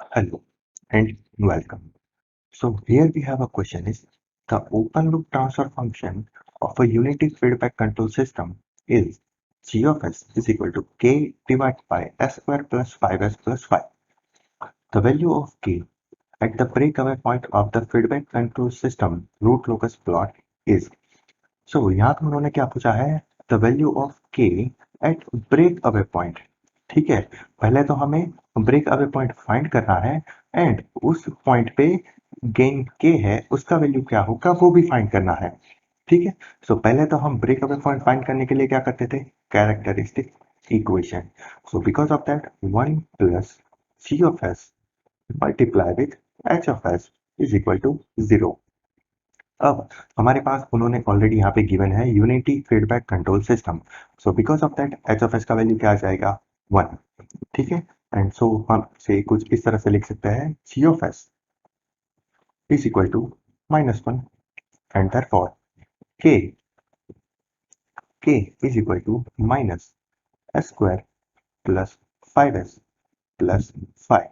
Hello and welcome. So here we have a question is the open loop transfer function of a unity feedback control system is g of s is equal to k divided by s square plus 5s plus 5. The value of k at the breakaway point of the feedback control system root locus plot is. So यहाँ पे उन्होंने क्या पूछा है the value of के eight break away point. ठीक है, पहले तो हमें ब्रेक अवे पॉइंट फाइंड करना है एंड उस पॉइंट पे गेन के है उसका वैल्यू क्या होगा वो भी फाइंड करना है। ठीक है, सो पहले तो हम ब्रेक अवे पॉइंट फाइंड करने के लिए क्या करते थे characteristic equation. So because of that 1 plus C of S multiply with H of S is equal to 0। अब हमारे पास उन्होंने ऑलरेडी यहाँ पे गिवन है unity feedback control system. So because of that H of S का value क्या आ जाएगा 1। ठीक है, एंड सो हम इसे कुछ इस तरह से लिख सकते हैं G of S is equal to -1 and therefore K is equal to minus S square plus 5s plus 5।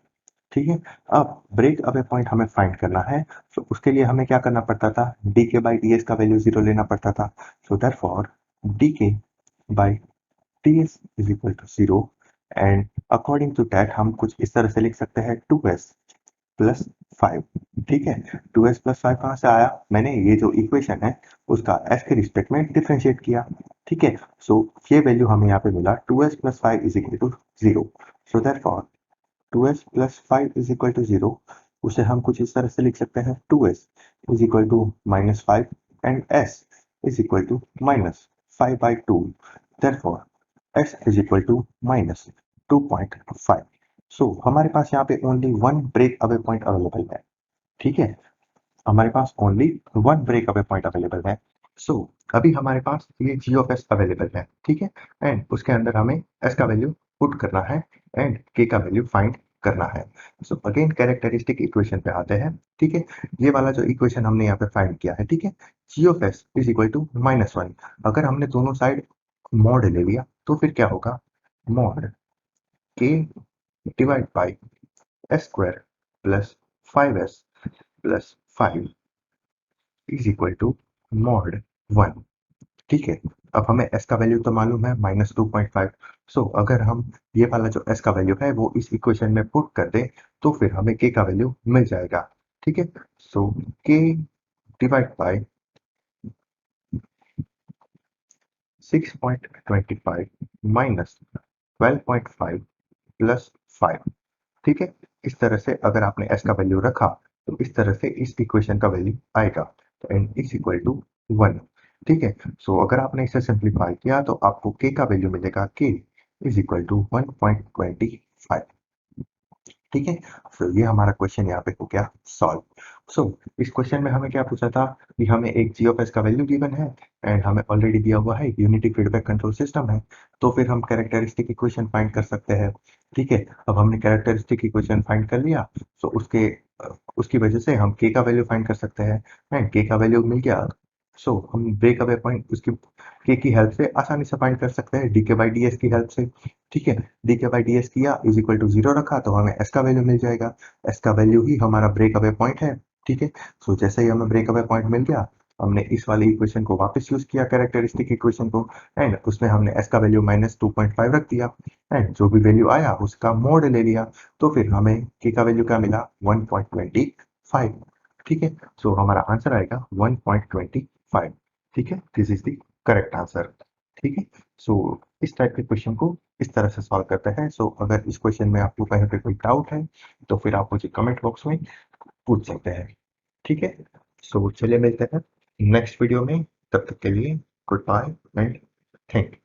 ठीक है, अब ब्रेक अवे पॉइंट हमें फाइंड करना है। तो उसके लिए हमें क्या करना पड़ता था d k by d s का वैल्यू 0 लेना पड़ता था। So therefore d k by d s is equal to 0 and according to that हम कुछ इस तरह से लिख सकते हैं 2s प्लस 5। ठीक है, 2s प्लस 5 कहाँ से आया, मैंने ये जो इक्वेशन है उसका s के रिस्पेक्ट में डिफरेंशिएट किया। ठीक है, सो ये वैल्यू हमें यहाँ पे मिला 2s plus 5 is equal to 0। So therefore 2s plus 5 is equal to 0, उसे हम कुछ इस तरह से लिख सकते हैं 2s is equal to -5 and s is equal to -5/2। Therefore s is equal to -2.5। So हमारे पास यहाँ पे only one break away point available है। ठीक है, हमारे पास only one break away point available है। सो अभी हमारे पास ये जी ऑफ एस अवेलेबल है। ठीक है, एंड उसके अंदर हमें एस का वैल्यू पुट करना है एंड के का वैल्यू फाइंड करना है। सो अगेन कैरेक्टरिस्टिक इक्वेशन पे आते हैं। ठीक है, ये वाला जो इक्वेशन हमने यहाँ पे फाइंड किया है, ठीक है, G of S is equal to -1। अगर हमने दोनों साइड मॉड ले लिया तो फिर क्या होगा mod k divide by s square plus 5s plus 5 is equal to mod 1। ठीक है, अब हमें s का वैल्यू तो मालूम है -2.5। सो अगर हम ये वाला जो s का वैल्यू है वो इस इक्वेशन में पुट कर दें तो फिर हमें k का वैल्यू मिल जाएगा। ठीक है, सो k divide by 6.25 minus 12.5 plus 5। ठीक है, इस तरह से अगर आपने s का वैल्यू रखा तो इस तरह से इस इक्वेशन का वैल्यू आएगा तो n इज इक्वल टू 1। ठीक है, सो अगर आपने इसे सिंप्लीफाई किया तो आपको k का वैल्यू मिलेगा k इज इक्वल टू 1.25। ठीक है, सो ये हमारा क्वेश्चन यहाँ पे हो गया सॉल्व। सो इस क्वेश्चन में हमें क्या पूछा था कि हमें एक जी ऑफ एस का वैल्यू गिवन है एंड हमें ऑलरेडी दिया हुआ है यूनिटी फीडबैक कंट्रोल सिस्टम है, तो फिर हम कैरेक्टरिस्टिक इक्वेशन फाइंड कर सकते हैं। ठीक है, अब हमने कैरेक्टरिस्टिक इक्वेशन फाइंड कर लिया तो उसकी वजह से हम के का वैल्यू फाइंड कर सकते हैं एंड के का वैल्यू मिल गया। सो हम ब्रेक अवे पॉइंट उसकी के की हेल्प से आसानी से फाइंड कर सकते हैं D k by d S की हेल्प से। ठीक है, D k by d S किया इज इक्वल टू 0 रखा तो हमें एस का वैल्यू मिल जाएगा। एस का वैल्यू ही हमारा ब्रेक अवे पॉइंट है। ठीक है, सो जैसे ही हमें ब्रेक अवे पॉइंट मिल गया हमने इस वाली इक्वेशन को वापस यूज किया कैरेक्टरिस्टिक इक्वेशन को एंड उसमें हमने एस का वैल्यू -2.5 रख दिया एंड जो भी वैल्यू आया उसका मोड ले लिया तो फिर हमें के का वैल्यू क्या मिला 1.25। ठीक है, सो हमारा आंसर आएगा 1.25। ठीक है, this is the correct answer. ठीक है, सो इस टाइप के क्वेश्चन को इस तरह से सॉल्व करते हैं। सो अगर इस क्वेश्चन में आपको कहीं पे कोई डाउट है तो फिर आप मुझे कमेंट बॉक्स में पूछ सकते हैं। ठीक है, सो चलिए मिलते हैं नेक्स्ट वीडियो में, तब तक के लिए good bye and thank you.